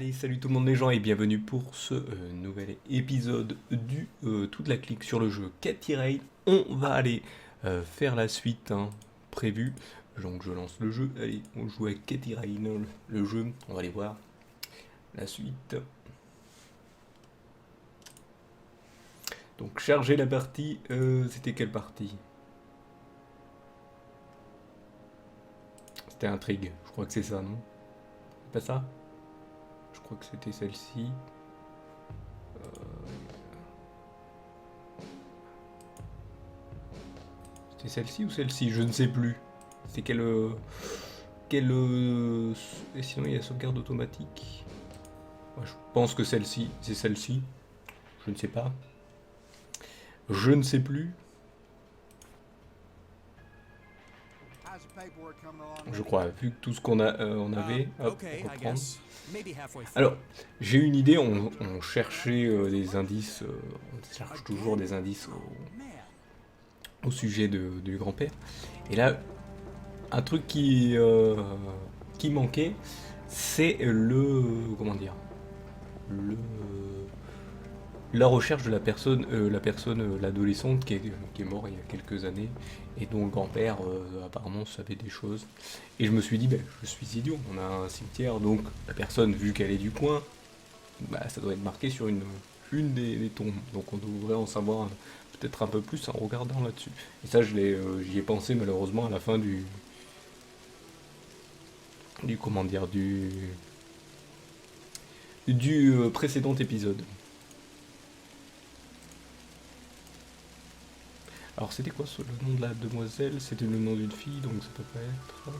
Allez, salut tout le monde les gens et bienvenue pour ce nouvel épisode du Toute la Clique sur le jeu Cat Raid. On va aller faire la suite prévue. Donc je lance le jeu. Allez, on joue avec Cat Raid, le jeu. On va aller voir la suite. Donc charger la partie. C'était quelle partie? C'était intrigue. Je crois que c'est ça, non? C'est pas ça? Je crois que c'était celle-ci. C'était celle-ci ou celle-ci? Je ne sais plus. C'est quelle... Et sinon il y a sauvegarde automatique. Ouais, je pense que celle-ci, c'est celle-ci. Je ne sais pas. Je ne sais plus. Je crois, vu que tout ce qu'on a, on avait, hop, on reprend. Alors, j'ai une idée, on cherchait des indices, on cherche toujours des indices au sujet du grand-père. Et là, un truc qui manquait, c'est comment dire, la recherche de l'adolescente qui est morte il y a quelques années et dont le grand-père apparemment savait des choses. Et je me suis dit, je suis idiot, on a un cimetière, donc la personne, vu qu'elle est du coin, ça doit être marqué sur une des tombes. Donc on devrait en savoir peut-être un peu plus en regardant là-dessus. Et ça, j'y ai pensé malheureusement à la fin du comment dire, du précédent épisode. Alors c'était quoi le nom de la demoiselle? C'était le nom d'une fille, donc ça peut pas être...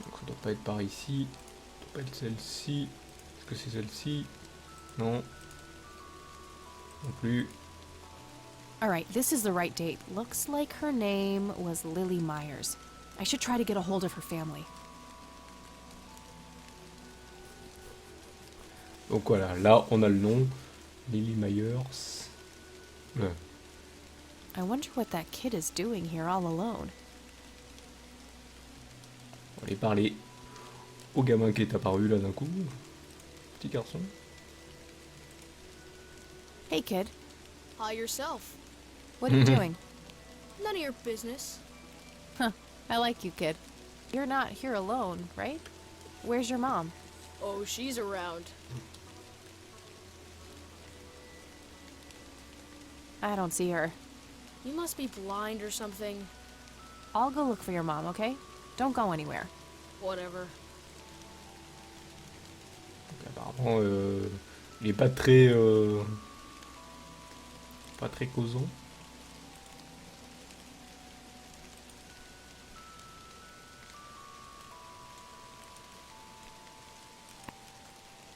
Donc ça doit pas être par ici, ça doit pas être celle-ci. Est-ce que c'est celle-ci? Non. Non plus. Alright, this is the right date. Looks like her name was Lily Myers. I should try to get a hold of her family. Donc voilà, là on a le nom, Lily Myers. Ouais. I wonder what that kid is doing here all alone. On va aller parler au gamin qui est apparu là d'un coup. Petit garçon. Hey kid, Hi yourself. what are you doing? None of your business. I like you, kid. You're not here alone, right? Where's your mom? Oh, she's around. I don't see her. You must be blind or something. I'll go look for your mom, okay? Don't go anywhere. Whatever. Donc, apparemment, il est pas très causant.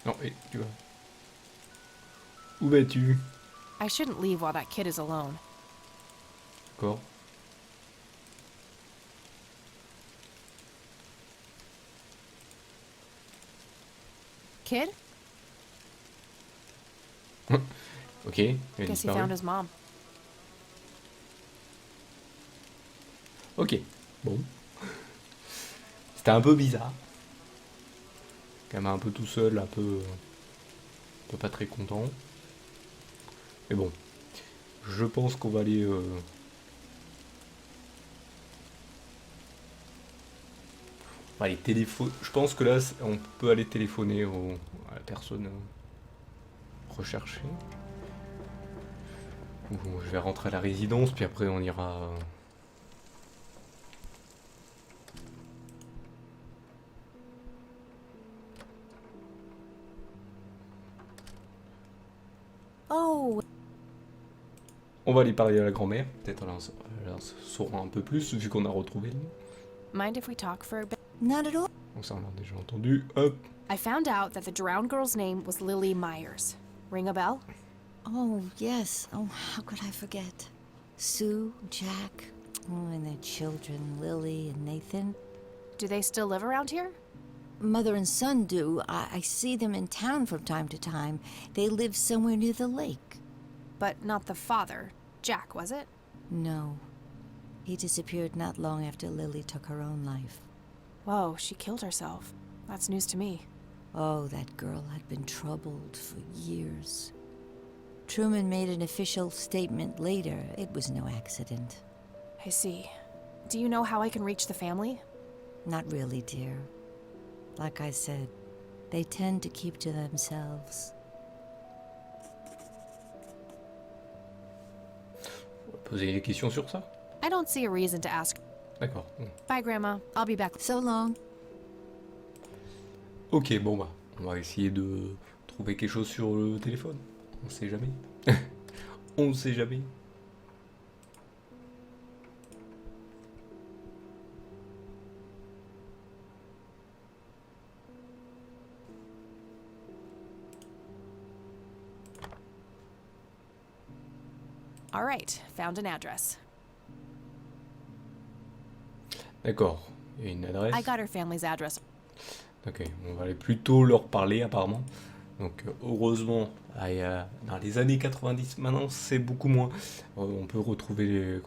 Non, et tu vois. Où vas-tu? I shouldn't leave while that kid is alone. D'accord. Kid? Ok, il a Guess he disparu. found his mom. Ok, bon. C'était un peu bizarre. Quand même un peu tout seul, un peu pas très content. Mais bon, je pense qu'on va aller... on va aller téléphoner. Je pense que là, on peut aller téléphoner à la personne recherchée. Bon, je vais rentrer à la résidence, puis après on ira... Oh, On va aller parler à la grand-mère. Peut-être elle en saura un peu plus, vu qu'on a retrouvé le nom. mind if we talk for a bit? Not at all. Donc ça, on a déjà entendu. Hop. I found out that the drowned girl's name was Lily Myers. Ring a bell? Oh, yes. Oh, how could I forget? Sue, Jack, and their children, Lily and Nathan. Do they still live around here? Mother and son do. I see them in town from time to time. They live somewhere near the lake. But not the father. Jack, was it? No. He disappeared not long after Lily took her own life. Whoa, she killed herself. That's news to me. Oh, that girl had been troubled for years. Truman made an official statement later. It was no accident. I see. Do you know how I can reach the family? Not really, dear. Like I said, they tend to keep to themselves. On va poser des questions sur ça. I don't see a reason to ask. D'accord. Bye, Grandma. I'll be back. So long. Ok, bon bah, on va essayer de trouver quelque chose sur le téléphone. On sait jamais. On ne sait jamais. All right, found an address. D'accord. Il y a une adresse. I got her family's address. Ok, on va aller plutôt leur parler apparemment. Donc heureusement, dans les années 90, maintenant c'est beaucoup moins. On peut retrouver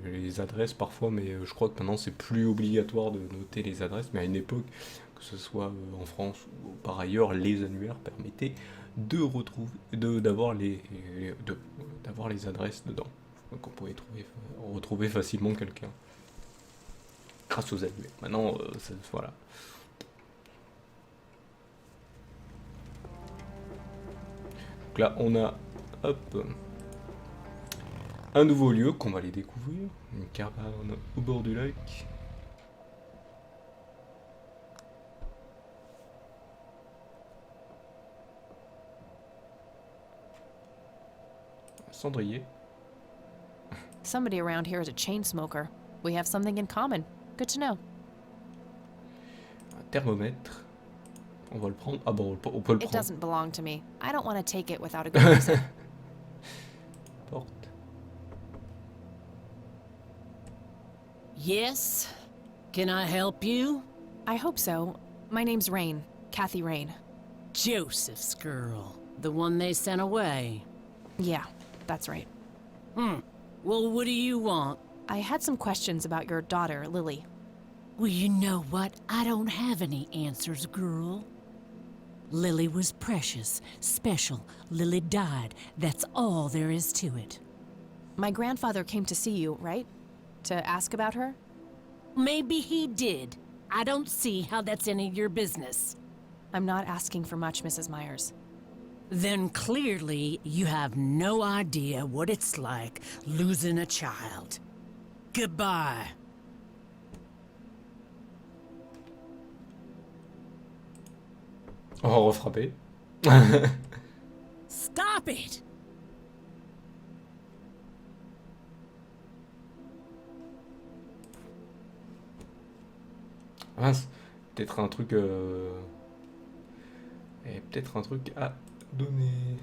les adresses parfois, mais je crois que maintenant c'est plus obligatoire de noter les adresses. Mais à une époque, que ce soit en France ou par ailleurs, les annuaires permettaient de d'avoir les adresses dedans. Donc on pouvait retrouver facilement quelqu'un grâce aux annuaires. Maintenant, voilà. Donc là, on a un nouveau lieu qu'on va aller découvrir, une cabane au bord du lac. Un cendrier. Somebody around here is a chain smoker. We have something in common. Good to know. Un thermomètre. On va le prendre. Ah bon, on peut le It prendre. doesn't belong to me. I don't want to take it without a good reason. Porte. Yes? Can I help you? I hope so. My name's Rain. Kathy Rain. Joseph's girl. The one they sent away. Yeah, that's right. Well, what do you want? I had some questions about your daughter, Lily. Well, you know what? I don't have any answers, girl. Lily was precious, special. Lily died. That's all there is to it. My grandfather came to see you, right? To ask about her? Maybe he did. I don't see how that's any of your business. I'm not asking for much, Mrs. Myers. Then clearly you have no idea what it's like losing a child. Goodbye. On va refrapper. Stop it! Mince, peut-être un truc. Et peut-être un truc à donner.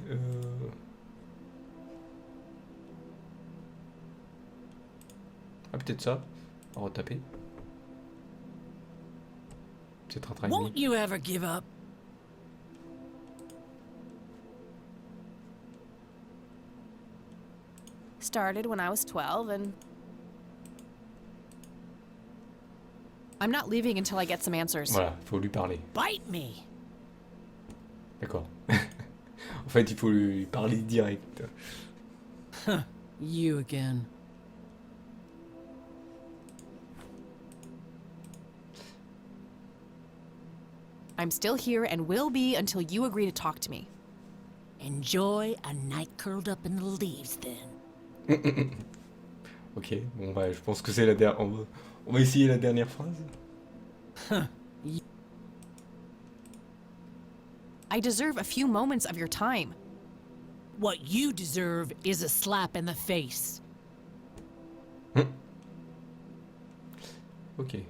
Ah, peut-être ça. On va retaper. Peut-être un train et Won't demi. you ever give up? Started when I was 12 and... I'm not leaving until I get some answers. Voilà, faut lui parler. Bite me! D'accord. En fait, il faut lui parler direct. You again. I'm still here and will be until you agree to talk to me. Enjoy a night curled up in the leaves, then. Ok, bon bah je pense que c'est la dernière. On va essayer la dernière phrase. I deserve a few moments of your time. What you deserve is a slap in the face. Ok.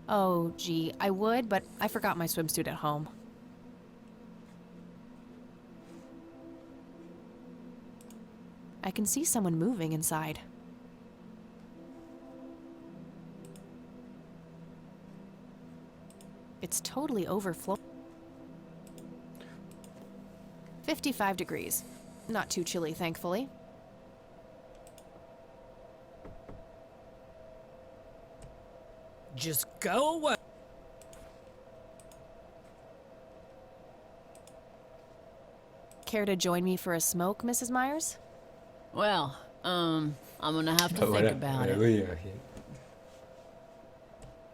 Oh, gee, I would, but I forgot my swimsuit at home. I can see someone moving inside. It's totally overflowing. 55 degrees. Not too chilly, thankfully. Just go away. Care to join me for a smoke, Mrs. Myers? Well, I'm gonna have to Ah, think voilà. about it. Oui,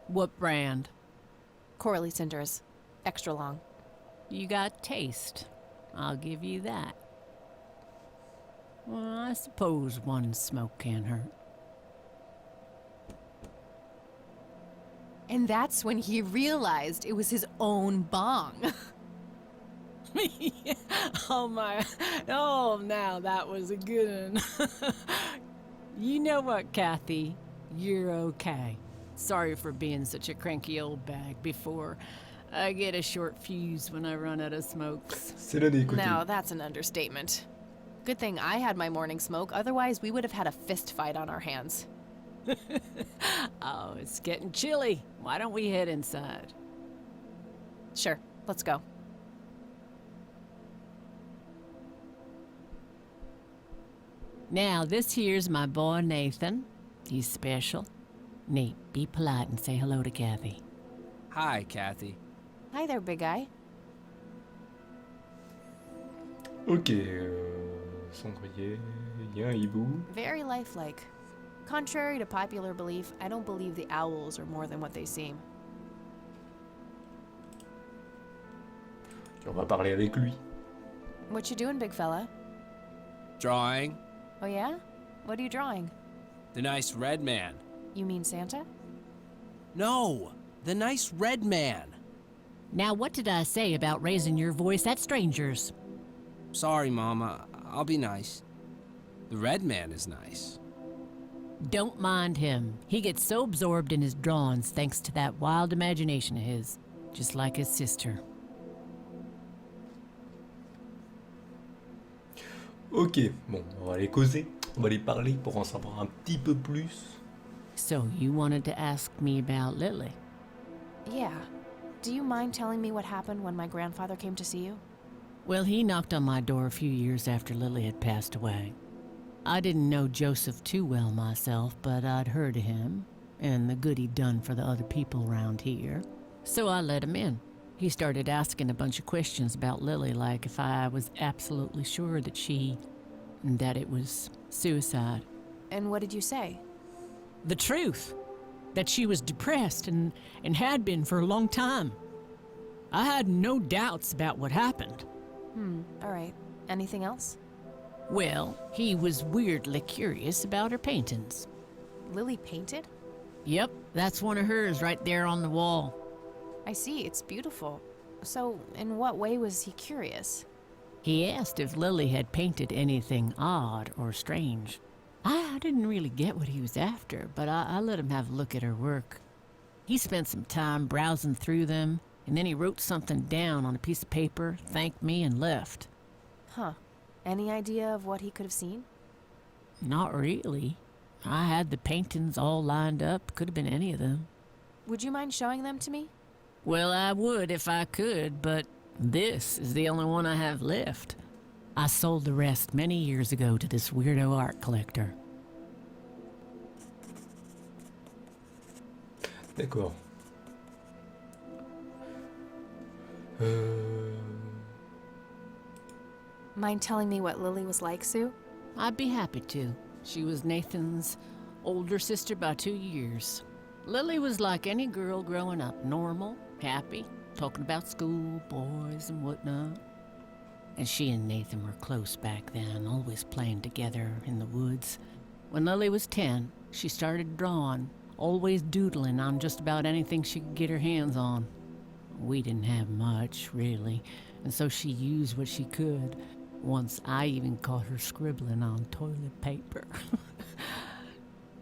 What brand? Corley Cinders. Extra long. You got taste. I'll give you that. Well, I suppose one smoke can't hurt. And that's when he realized it was his own bong. Oh my, oh now that was a good one. You know what, Kathy? You're okay. Sorry for being such a cranky old bag before. I get a short fuse when I run out of smokes. C'est l'année, écoutez. Now, that's an understatement. Good thing I had my morning smoke, otherwise we would have had a fist fight on our hands. Oh, it's getting chilly. Why don't we head inside? Sure, let's go. Now, this here's my boy Nathan. He's special. Nate, be polite and say hello to Kathy. Hi, Kathy. Hi there, big guy. Ok, cendrier, il y a un hibou. Very lifelike. Contrary to popular belief, I don't believe the owls are more than what they seem. On va parler avec lui. What you doing, big fella? Drawing. Oh yeah? What are you drawing? The nice red man. You mean Santa? No, the nice red man. Now, what did I say about raising your voice at strangers? Sorry, Mama. I'll be nice. The red man is nice. Don't mind him. He gets so absorbed in his drawings thanks to that wild imagination of his, just like his sister. Ok, bon, on va aller causer. On va aller parler pour en savoir un petit peu plus. So you wanted to ask me about Lily? Yeah. Do you mind telling me what happened when my grandfather came to see you? Well, he knocked on my door a few years after Lily had passed away. I didn't know Joseph too well myself, but I'd heard of him and the good he'd done for the other people around here. So I let him in. He started asking a bunch of questions about Lily, like if I was absolutely sure that it was suicide. And what did you say? The truth. That she was depressed and had been for a long time. I had no doubts about what happened. All right. Anything else? Well, he was weirdly curious about her paintings. Lily painted? Yep, that's one of hers right there on the wall. I see, it's beautiful. So, in what way was he curious? He asked if Lily had painted anything odd or strange. I didn't really get what he was after, but I let him have a look at her work. He spent some time browsing through them, and then he wrote something down on a piece of paper, thanked me, and left. Huh. Any idea of what he could have seen? Not really. I had the paintings all lined up. Could have been any of them. Would you mind showing them to me? Well, I would if I could, but this is the only one I have left. I sold the rest many years ago to this weirdo art collector. D'accord. Mind telling me what Lily was like, Sue? I'd be happy to. She was Nathan's older sister by 2 years. Lily was like any girl growing up, normal, happy, talking about school, boys, and whatnot. And she and Nathan were close back then, always playing together in the woods. When Lily was 10, she started drawing, always doodling on just about anything she could get her hands on. We didn't have much, really, and so she used what she could. Once I even caught her scribbling on toilet paper.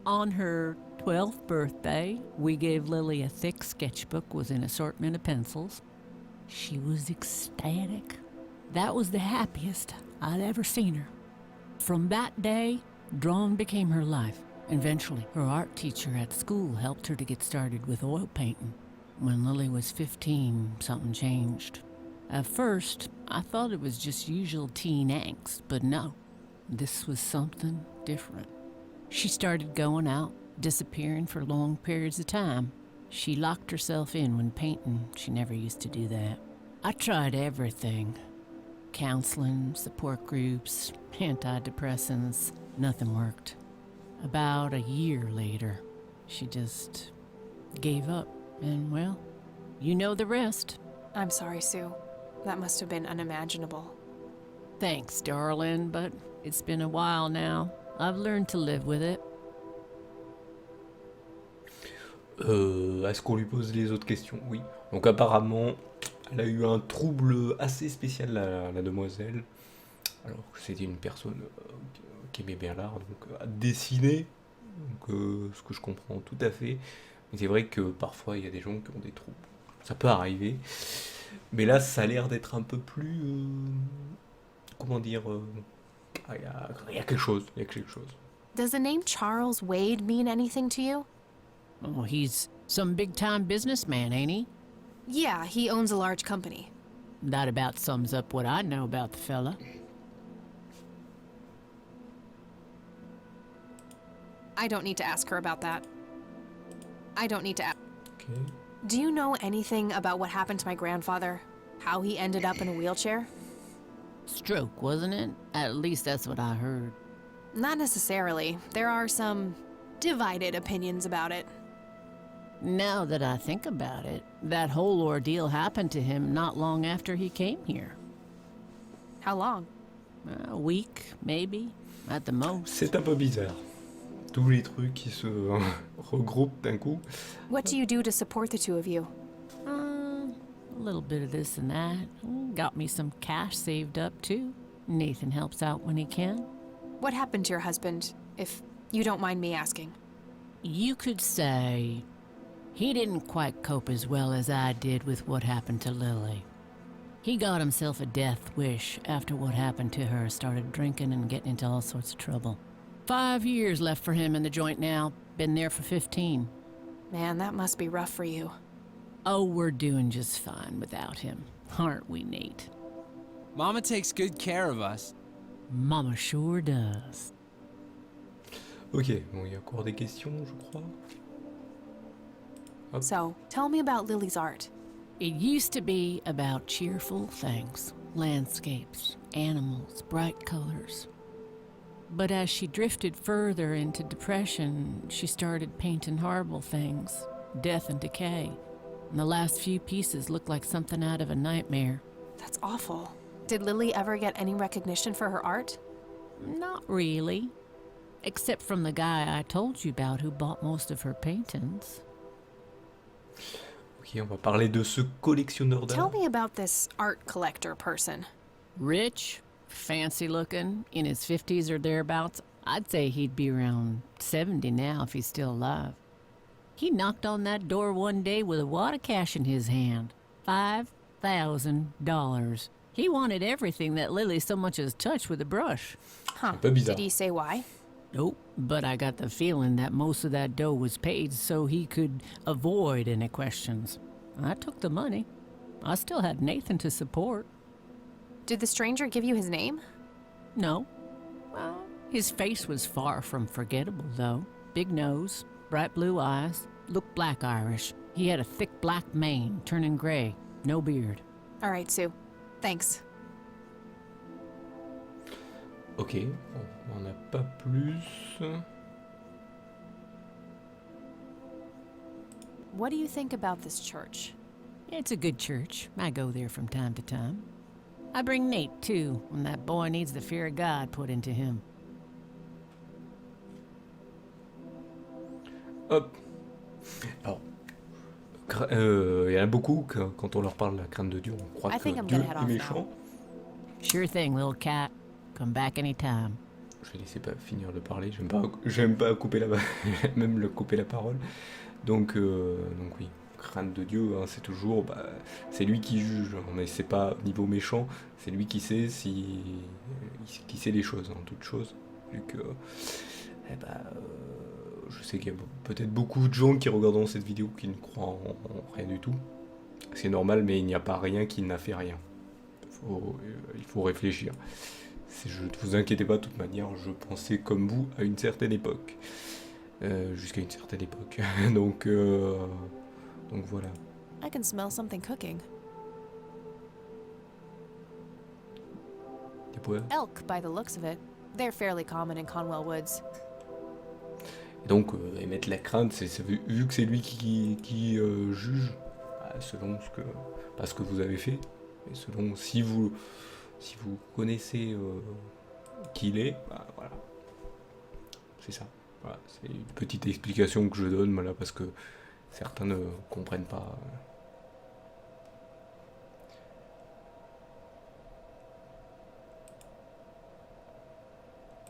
On her 12th birthday, we gave Lily a thick sketchbook with an assortment of pencils. She was ecstatic. That was the happiest I'd ever seen her. From that day, drawing became her life. Eventually, her art teacher at school helped her to get started with oil painting. When Lily was 15, something changed. At first, I thought it was just usual teen angst, but no, this was something different. She started going out, disappearing for long periods of time. She locked herself in when painting. She never used to do that. I tried everything. Counseling, support groups, antidepressants. Nothing worked. About a year later, she just gave up. And, well, you know the rest. I'm sorry, Sue. That must have been unimaginable. Thanks, darling, but it's been a while now. I've learned to live with it. Est-ce qu'on lui pose les autres questions? Oui. Donc apparemment, elle a eu un trouble assez spécial, la demoiselle. Alors que c'était une personne qui aimait bien l'art, donc à dessiner, donc, ce que je comprends tout à fait. Mais c'est vrai que parfois il y a des gens qui ont des troubles. Ça peut arriver. Mais là, ça a l'air d'être un peu plus... comment dire il y a quelque chose. Il y a quelque chose. Does the name Charles Wade mean anything to you? Oh, he's some big-time businessman, ain't he? Yeah, he owns a large company. That about sums up what I know about the fella. I don't need to ask her about that. I don't need to ask. Okay. Do you know anything about what happened to my grandfather? How he ended up in a wheelchair? Stroke, wasn't it? At least that's what I heard. Not necessarily. There are some divided opinions about it. Now that I think about it, that whole ordeal happened to him not long after he came here. How long? A week, maybe, at the most. C'est un peu bizarre. Tous les trucs qui se regroupent d'un coup. What do you do to support the two of you? A little bit of this and that. Got me some cash saved up, too. Nathan helps out when he can. What happened to your husband, if you don't mind me asking? You could say he didn't quite cope as well as I did with what happened to Lily. He got himself a death wish after what happened to her, started drinking and getting into all sorts of trouble. 5 years left for him in the joint now. Been there for 15. Man, that must be rough for you. Oh, we're doing just fine without him. Aren't we, Nate? Mama takes good care of us. Mama sure does. Ok, bon, il y a encore des questions, je crois. Hop. So, tell me about Lily's art. It used to be about cheerful things, landscapes, animals, bright colors. But as she drifted further into depression, she started painting horrible things, death and decay. And the last few pieces look like something out of a nightmare. That's awful. Did Lily ever get any recognition for her art? Not really. Except from the guy I told you about who bought most of her paintings. Ok, on va parler de ce collectionneur Tell d'art. me about this art collector person. Rich, fancy looking, in his 50s or thereabouts. I'd say he'd be around 70 now if he's still alive. He knocked on that door one day with a wad of cash in his hand. $5,000. He wanted everything that Lily so much as touched with a brush. Huh. Un peu bizarre. Did he say why? Nope, but I got the feeling that most of that dough was paid so he could avoid any questions. I took the money. I still had Nathan to support. Did the stranger give you his name? No. Well, his face was far from forgettable, though. Big nose, bright blue eyes, looked black Irish. He had a thick black mane, turning gray, no beard. All right, Sue. Thanks. Ok, on n'en a pas plus. What do you think about this church? It's a good church. I go there from time to time. I bring Nate, too, when that boy needs the fear of God put into him. Hop. Alors, il y en a beaucoup que, quand on leur parle de la crainte de Dieu, on croit I que think I'm Dieu gonna head est off méchant. Sure thing, little cat. Come back anytime. Je vais laisser pas finir de parler. J'aime pas couper même le couper la parole. Donc oui, crainte de Dieu, hein, c'est toujours, c'est lui qui juge. Mais c'est pas niveau méchant, c'est lui qui sait qui sait les choses, en toutes choses. Vu que, je sais qu'il y a peut-être beaucoup de gens qui regarderont cette vidéo qui ne croient en rien du tout. C'est normal, mais il n'y a pas rien qui n'a fait rien. Il faut réfléchir. Ne vous inquiétez pas, de toute manière, je pensais comme vous à une certaine époque. Jusqu'à une certaine époque. Donc, Donc voilà. I can smell something cooking. Des poèves. Elk, by the looks of it. They're fairly common in Conwell Woods. Et donc, émettre la crainte, vu que c'est lui qui juge, bah, selon pas ce que vous avez fait, mais selon si vous connaissez qui il est, bah, voilà. C'est ça. Voilà, c'est une petite explication que je donne, voilà, parce que certains ne comprennent pas.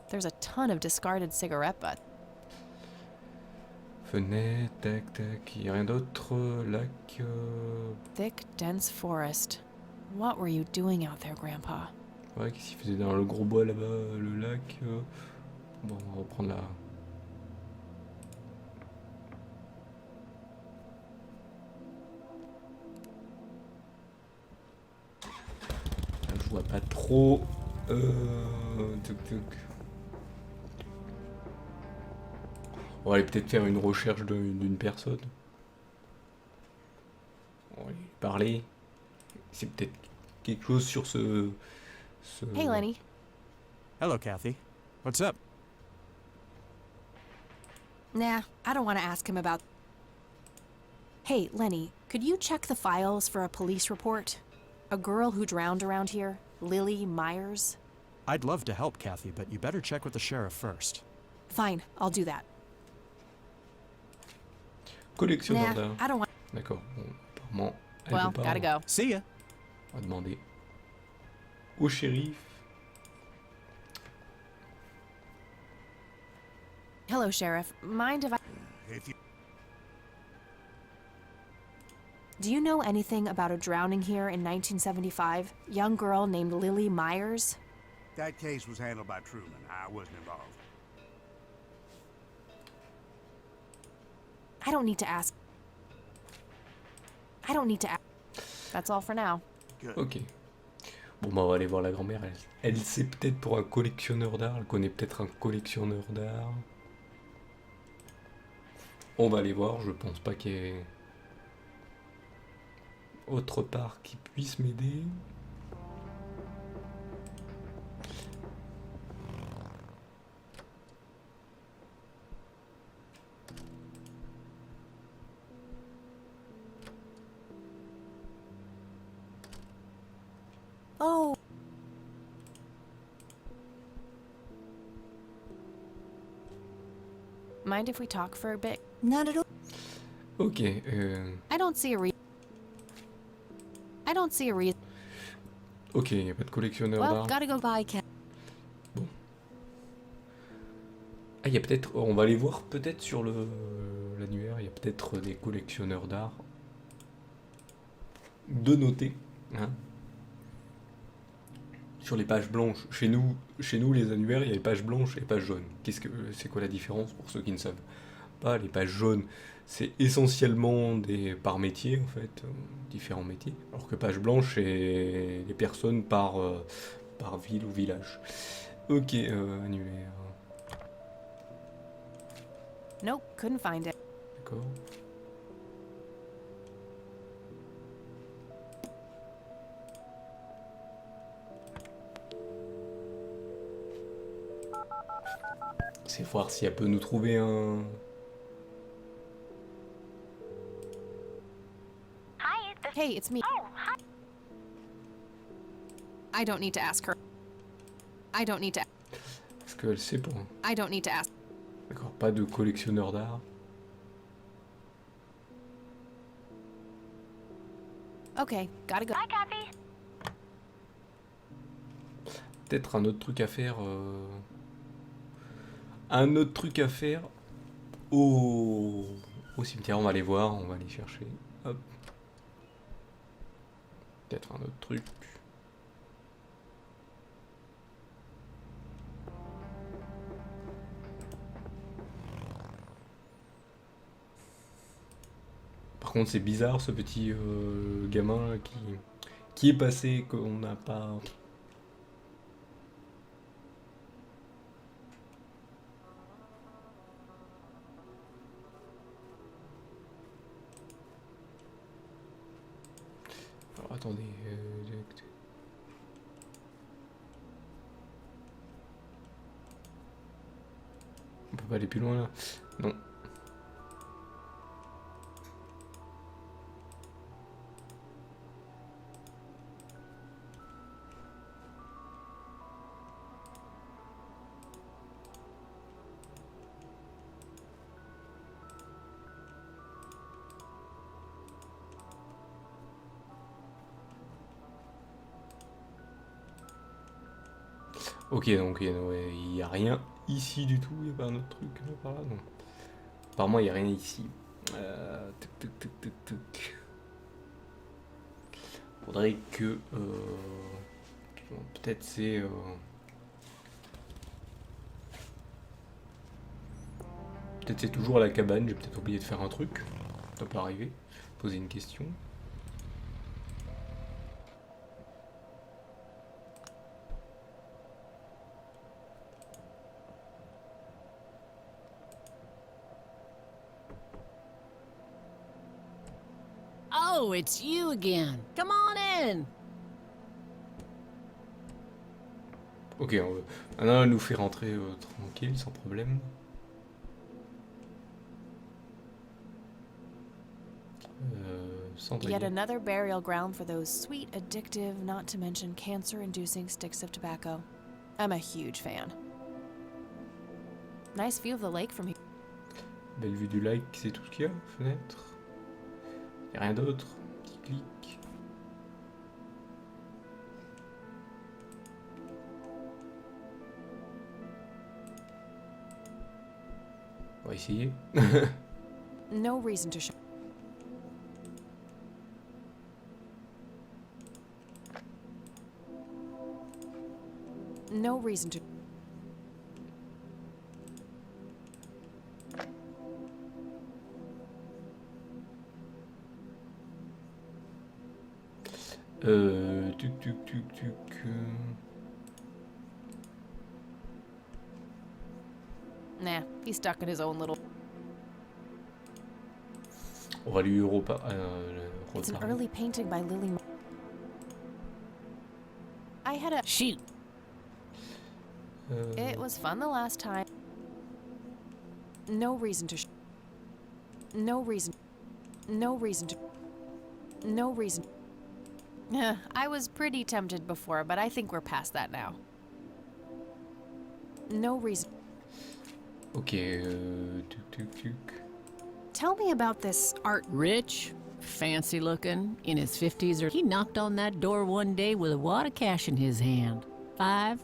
There's a ton of discarded cigarette butts. Fenêtre, tac, tac, il n'y a rien d'autre, lac... Thick, dense forest. What were you doing out there, Grandpa? Ouais, qu'est-ce qu'il faisait dans le gros bois là-bas, le lac Bon, on va reprendre la... Là, je vois pas trop... Tuc, tuc. On va aller peut-être faire une recherche d'une personne. On va lui parler. C'est peut-être quelque chose sur ce... Hey, Lenny. Hello, Kathy. What's up? Nah, I don't want to ask him about... Hey, Lenny, could you check the files for a police report? A girl who drowned around here, Lily Myers? I'd love to help, Kathy, but you better check with the sheriff first. Fine, I'll do that. Collectionneur Nah, d'art. I don't want... D'accord. Bon, apparemment, elle Well, veut pas. gotta go. See ya. On va demander au shérif. Hello, Sheriff. Mind if I... Do you know anything about a drowning here in 1975? Young girl named Lily Myers? That case was handled by Truman. I wasn't involved. I don't need to ask. I don't need to ask. That's all for now. Good. Ok. Bon, bah, on va aller voir la grand-mère. Elle sait peut-être pour un collectionneur d'art. Elle connaît peut-être un collectionneur d'art. On va aller voir. Je pense pas qu'il y ait autre part qui puisse m'aider. Oh. Mind if we talk for a bit? Not at all. Ok. I don't see a reason. I don't see a reason. Ok, il n'y a pas de collectionneur Well, d'art. gotta go buy Kathy. Ah, il y a peut-être... On va aller voir peut-être sur l'annuaire. Il y a peut-être des collectionneurs d'art. De noter. Hein. Sur les pages blanches. Chez nous, les annuaires, il y a les pages blanches et les pages jaunes. C'est quoi la différence pour ceux qui ne savent pas? Les pages jaunes, c'est essentiellement par métier, en fait. Différents métiers. Alors que page blanche, c'est les personnes par ville ou village. Ok, annuaire. Nope, couldn't find it. D'accord. C'est voir si elle peut nous trouver un... Hey, it's me. I don't need to ask her. I don't need to. Est-ce qu'elle sait pour... I don't need to ask. D'accord, pas de collectionneur d'art. Okay, gotta go. Peut-être un autre truc à faire... Un autre truc à faire au cimetière. On va aller voir, on va aller chercher. Hop. Peut-être un autre truc. Par contre, c'est bizarre ce petit gamin là, qui est passé, qu'on n'a pas... Attendez. On peut pas aller plus loin là. Non. Ok, donc il n'y a rien ici du tout, il n'y a pas un autre truc là, par là, non. Apparemment, il n'y a rien ici. Tuc. Faudrait que... peut-être c'est... Peut-être c'est toujours à la cabane, j'ai peut-être oublié de faire un truc. Ça peut arriver. Poser une question. Oh, it's you again. Come on in. Ok, Anna nous fait rentrer tranquille, sans problème. Yet another burial ground for those sweet, addictive, not to mention cancer-inducing sticks of tobacco. I'm a huge fan. Nice view of the lake from here. Belle vue du lac, c'est tout ce qu'il y a, fenêtre. Y'a rien d'autre. Petit clic. On va essayer. No reason to show. No reason to. Tuc. Nah, he's stuck in his own little. On va lui reparler. It's an early painting by Lily. I had a. Shoot. It was fun the last time. No reason to. No reason. No reason to. No reason. I was pretty tempted before, but I think we're past that now. No reason. Ok, tuc. Tell me about this art. Rich, fancy looking, in his 50s, or he knocked on that door one day with a wad of cash in his hand. Huh.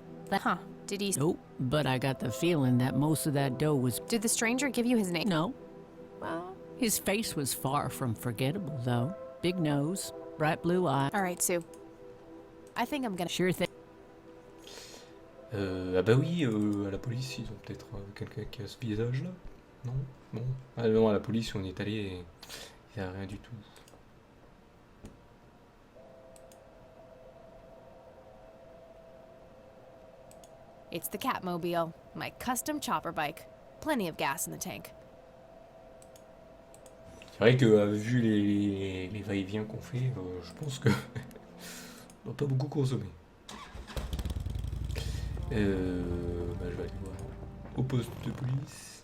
Did he? Nope, but I got the feeling that most of that dough was... Did the stranger give you his name? No. Well, his face was far from forgettable, though. Big nose, bright blue eyes. All right, Sue. I think I'm gonna. Sure thing. Ah bah oui, à la police, ils ont peut-être quelqu'un qui a ce visage-là. Non. Ah non, à la police, on y est allé et il n'y a rien du tout. It's the Catmobile, my custom chopper bike. Plenty of gas in the tank. C'est vrai que vu les va-et-vient qu'on fait, je pense que on doit pas beaucoup consommer. Bah, je vais aller voir au poste de police.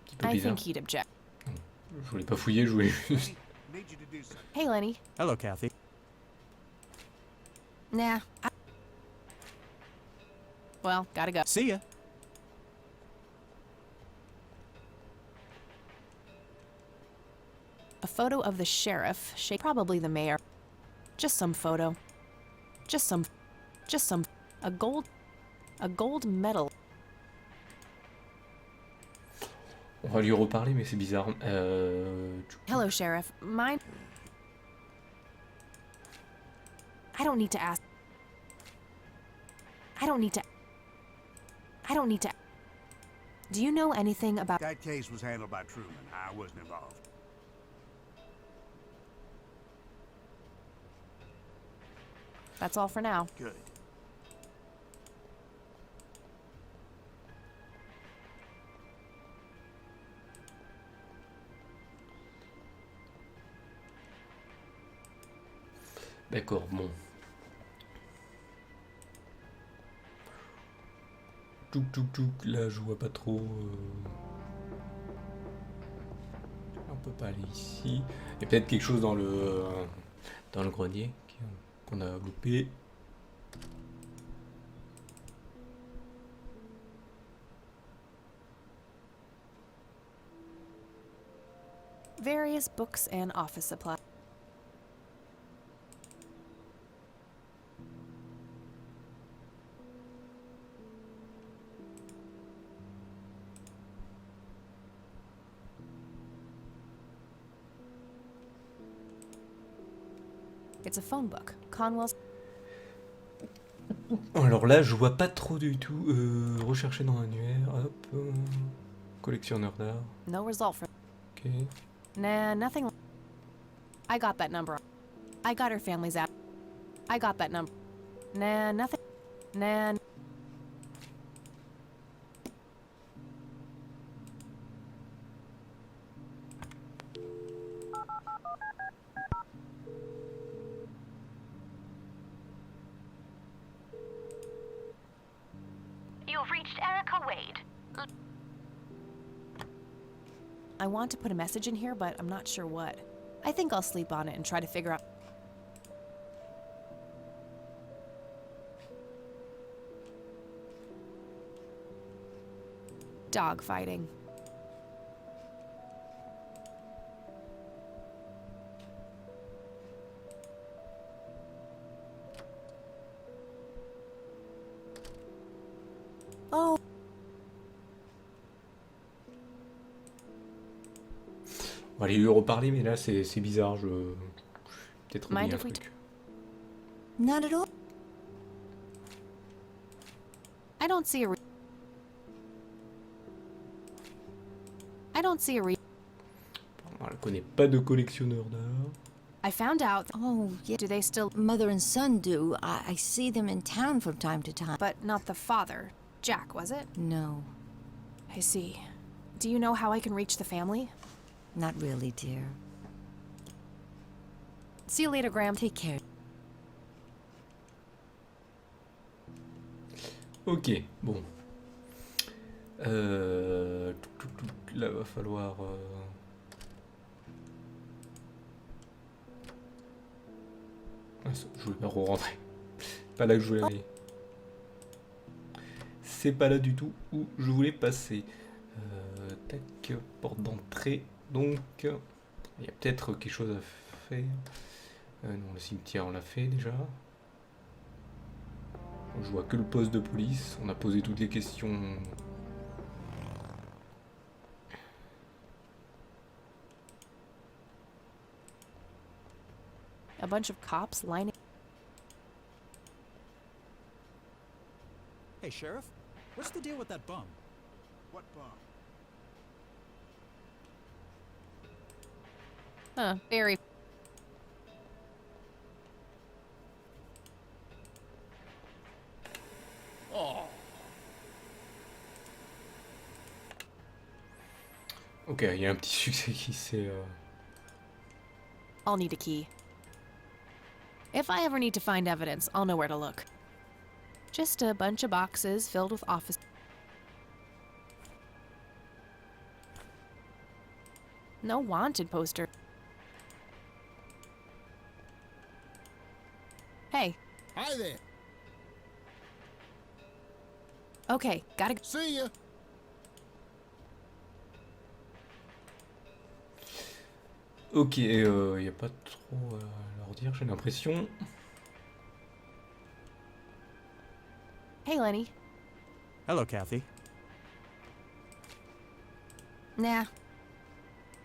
Un petit peu I bizarre. think he'd object. Je voulais pas fouiller, je voulais juste... Need you to do something. Hey, Lenny. Hello, Kathy. Nah. Well, gotta go. See ya. A photo of the sheriff, probably the mayor. Just some photo. Just some. A gold medal. On va lui reparler, mais c'est bizarre. Hello, Sheriff. Mine. I don't need to ask. I don't need to. Do you know anything about. That case was handled by Truman. I wasn't involved. That's all for now. Good. D'accord, bon. Touk, là je vois pas trop. On peut pas aller ici. Il y a peut-être quelque chose dans le grenier qu'on a loupé. Various books and office supplies. It's a phone book. Conwell's. Alors là, je vois pas trop du tout. Rechercher dans l'annuaire. Hop. Collectionneur d'art. No result from. Ok. Nah, nothing. I got that number. I got her family's app. I got that number. Nah, nothing. Nah. You've reached Erica Wade. I want to put a message in here, but I'm not sure what. I think I'll sleep on it and try to figure out. Dog fighting. Oh. On va aller lui reparler, mais là c'est bizarre. Je peut-être oublié Mind un if we truc. Not at all. I don't see a. I don't see a. Elle connaît pas de collectionneur d'art. I found out. Oh, yeah. Do they still? Mother and son do. I see them in town from time to time. But not the father. Jack, was it? No, I see. Do you know how I can reach the family? not really, dear. See you later, Graham. Take care. Ok, bon. Là, va falloir... Ah, je voulais pas re-rentrer. Pas là que je voulais aller. C'est pas là du tout où je voulais passer. Tac, porte d'entrée. Donc, il y a peut-être quelque chose à faire. Non, le cimetière, on l'a fait déjà. Je vois que le poste de police. On a posé toutes les questions. A bunch of cops lining. Hey, Sheriff, what's the deal with that bum? What bum? Very. Ok, il y a un petit succès qui s'est... I'll need a key. If I ever need to find evidence, I'll know where to look. Just a bunch of boxes filled with office. No wanted poster. Hey. Hi there. Okay, gotta go. See ya. Ok, il n'y a pas trop à leur dire, j'ai l'impression. Hey, Lenny. Hello, Kathy. Nah.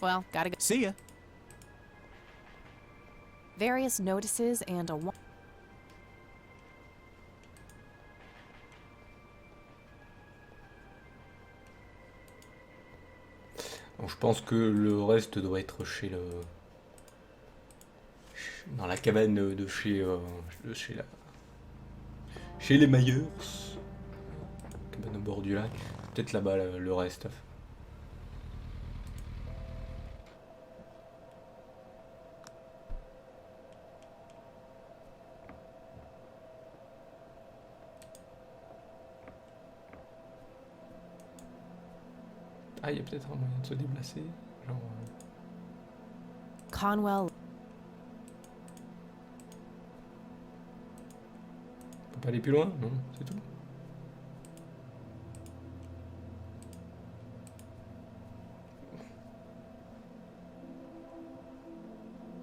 Well, gotta go. See ya. Various notices and a wa- Donc, je pense que le reste doit être chez le... dans la cabane de chez chez les Myers. Cabane au bord du lac. Peut-être là-bas le reste. Ah, il y a peut-être un moyen de se déplacer. Genre. Conwell. On peut pas aller plus loin? Non, c'est tout.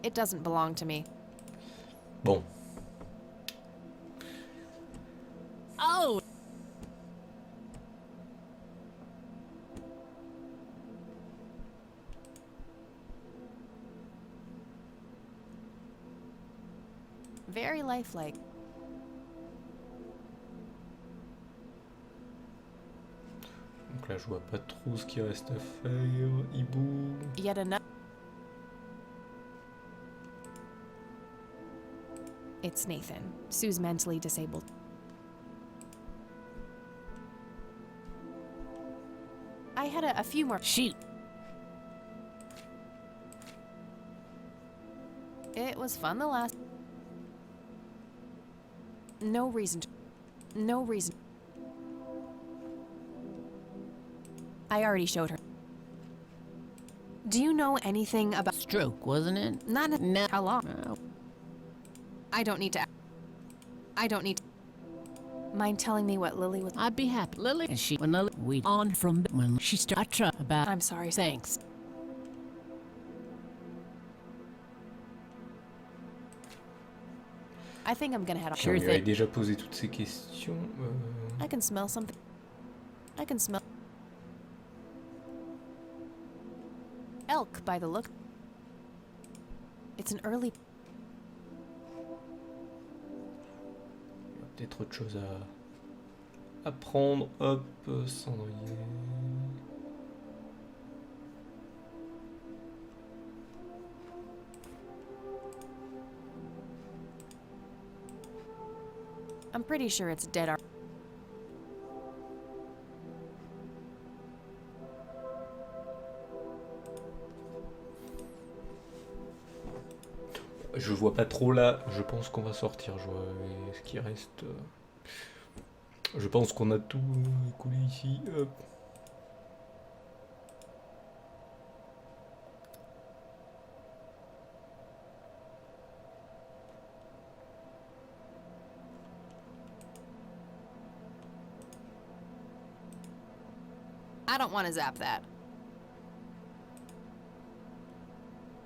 It doesn't belong to me. Bon. Oh! Very lifelike. Donc là, je vois pas trop ce qu'il reste à faire. Hibou. Yet another. It's Nathan. Sue's mentally disabled. I had a few more. Shoot! It was fun the last. No reason to. No reason. I already showed her. Do you know anything about. Stroke, wasn't it? Not. No. How long? Oh. I don't need to. I don't need to. Mind telling me what Lily was. I'd be happy. Lily and she when Lily we on from when she started. I try about. I'm sorry. Thanks. I think I'm gonna head off. Sure On lui avait thing. déjà posé toutes ces questions. I can smell something. I can smell. Elk by the look. It's an early. Il y a peut-être autre chose à prendre. Hop, cendrier. I'm pretty sure it's dead. Je vois pas trop là. Je pense qu'on va sortir. Je vois ce qui reste. Je pense qu'on a tout coulé ici. Hop. I don't want to zap that.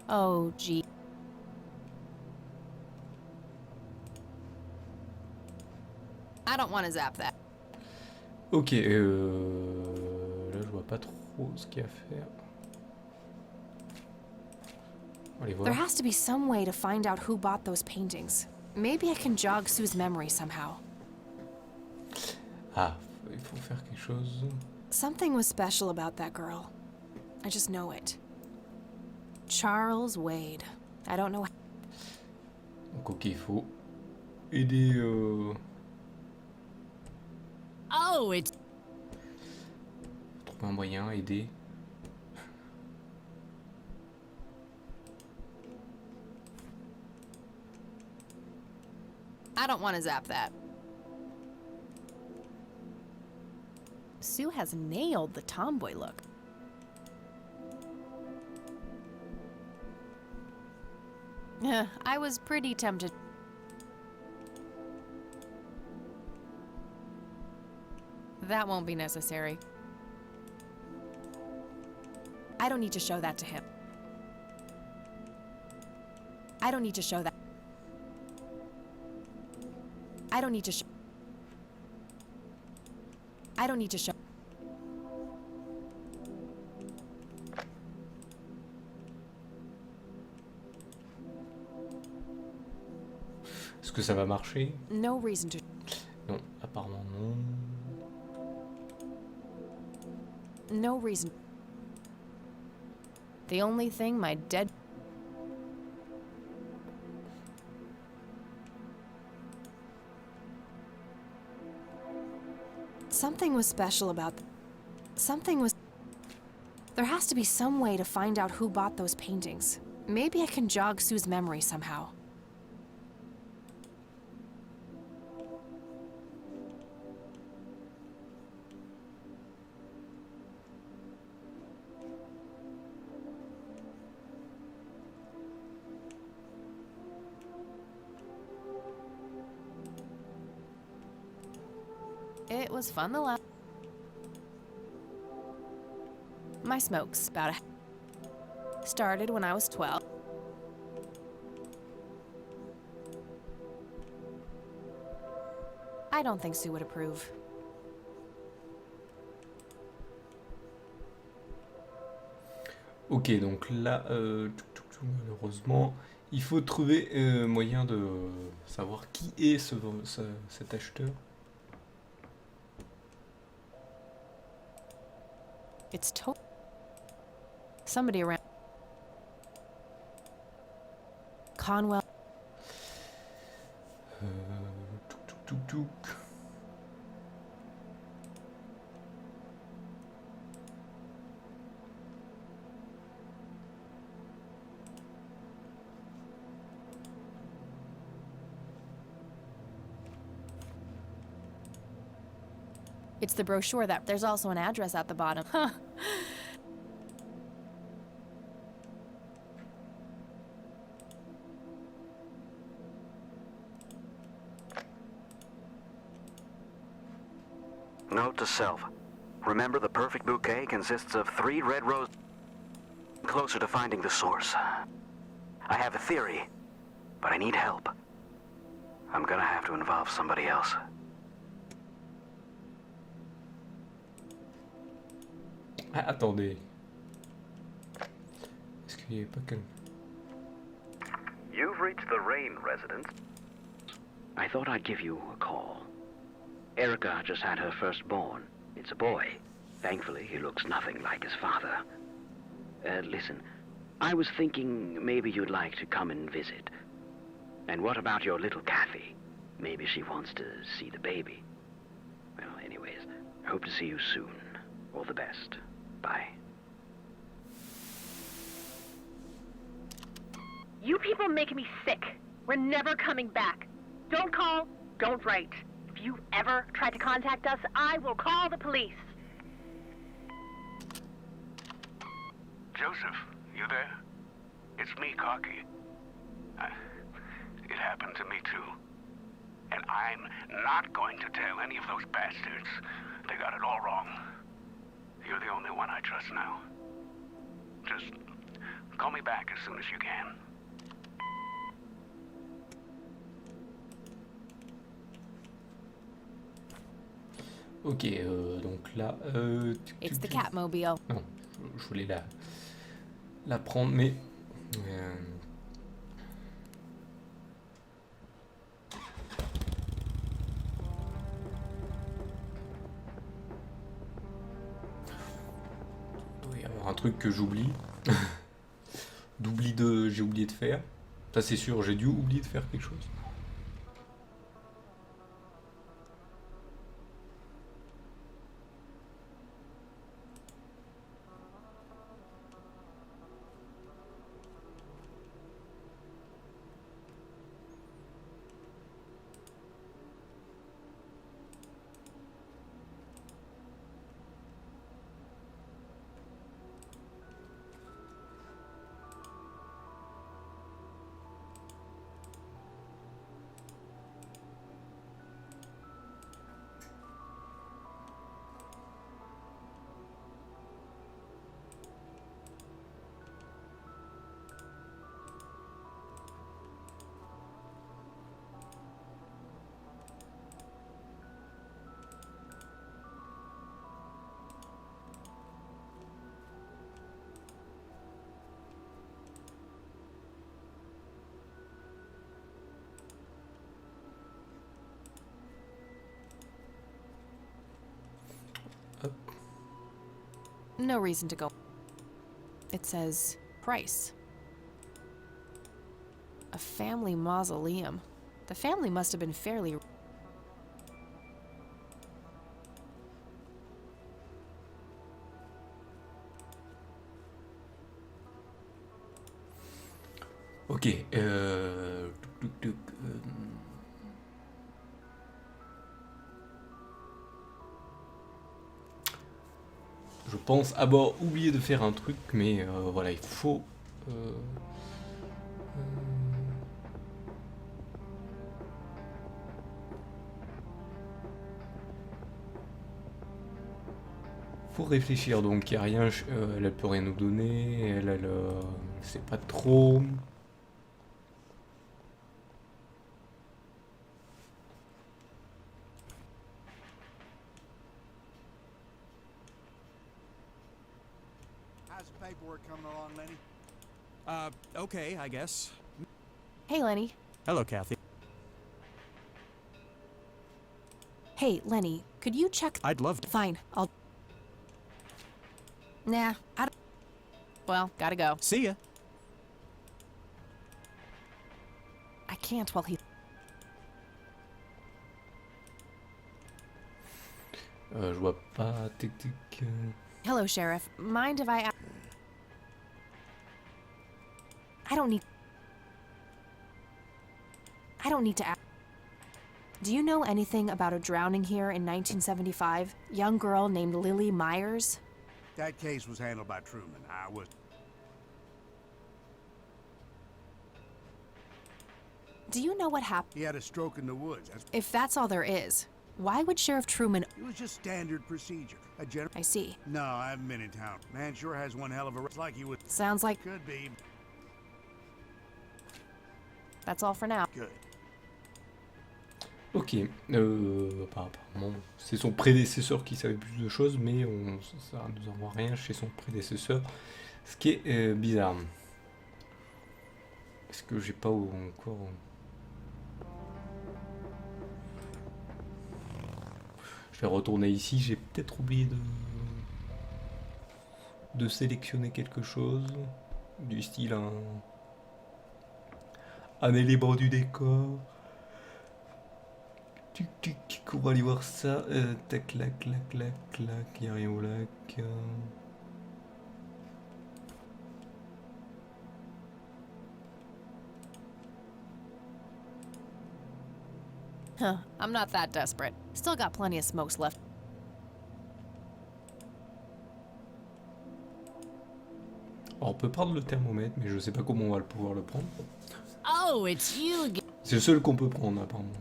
Oh, gee. I don't want to zap that. Ok, là je vois pas trop ce qu'il y a à faire. Allez voir. There has to be some way to find out who bought those paintings. Maybe I can jog Sue's memory somehow. Ah, il faut faire quelque chose. Something was special about that girl. I just know it. Charles Wade. I don't know. Donc ok, il faut aider. Oh, it's Trouver un moyen, aider. I don't want to zap that. Sue has nailed the tomboy look. I was pretty tempted. That won't be necessary. I don't need to show that to him. I don't need to show that. I don't need to show. I don't need to show. Est-ce que ça va marcher? No reason to. Non, apparemment non. No reason. The only thing my dead. Something was special about. Something was. There has to be some way to find out who bought those paintings. Maybe I can jog Sue's memory somehow. It was fun the last. My smoke's about a. Started when I was 12. I don't think Sue would approve. Ok, donc là, malheureusement, il faut trouver moyen de savoir qui est cet acheteur. It's somebody around. Conwell. Touk. It's the brochure that there's also an address at the bottom. Huh. Note to self. Remember, the perfect bouquet consists of 3 red roses. Closer to finding the source. I have a theory, but I need help. I'm gonna have to involve somebody else. Ah, attendez. Est-ce qu'il n'y avait pas quelqu'un? You've reached the Rain residence. I thought I'd give you a call. Erica just had her firstborn. It's a boy. Thankfully, he looks nothing like his father. Listen, I was thinking maybe you'd like to come and visit. And what about your little Kathy? Maybe she wants to see the baby. Well, anyways, I hope to see you soon. All the best. Bye. You people make me sick. We're never coming back. Don't call, don't write. If you ever try to contact us, I will call the police. Joseph, you there? It's me, Cocky. It happened to me too. And I'm not going to tell any of those bastards. They got it all wrong. You're the only one I trust now. Just call me back as soon as you can. Ok, donc là... It's the Catmobile. Non, je voulais la prendre, mais... Il doit y avoir un truc que j'oublie. J'ai oublié de faire. Ça c'est sûr, j'ai dû oublier de faire quelque chose. No reason to go. It says price. A family mausoleum. The family must have been fairly... Ok, je pense avoir oublié de faire un truc, mais voilà, il faut... Faut réfléchir, donc il n'y a rien, elle peut rien nous donner, elle sait pas trop. How's the paperwork coming along, Lenny? Okay, I guess. Hey, Lenny. Hello, Kathy. Hey, Lenny, could you check... I'd love to. Fine, I'll... Nah, I don't... Well, gotta go. See ya. I can't while he... Je vois pas... Tic tic... Hello, Sheriff. Mind if I... I don't need to ask. Do you know anything about a drowning here in 1975? Young girl named Lily Myers? That case was handled by Truman. I was... Do you know what happened? He had a stroke in the woods. If that's all there is, why would Sheriff Truman... It was just standard procedure. A general... I see. No, I haven't been in town. Man sure has one hell of a... It's like he would... Sounds like... Could be. That's all for now. Good. Ok, apparemment c'est son prédécesseur qui savait plus de choses, mais ça nous envoie rien chez son prédécesseur, ce qui est bizarre. Est-ce que j'ai pas encore... Je vais retourner ici, j'ai peut-être oublié de sélectionner quelque chose, du style un élément du décor. Tic tic, on va aller voir ça. Tac, clac, clac, clac, clac, y'a rien au lac. Huh, I'm not that desperate. Still got plenty of smokes left. Alors, on peut prendre le thermomètre, mais je sais pas comment on va pouvoir le prendre. Oh, it's you again. C'est le seul qu'on peut prendre, apparemment.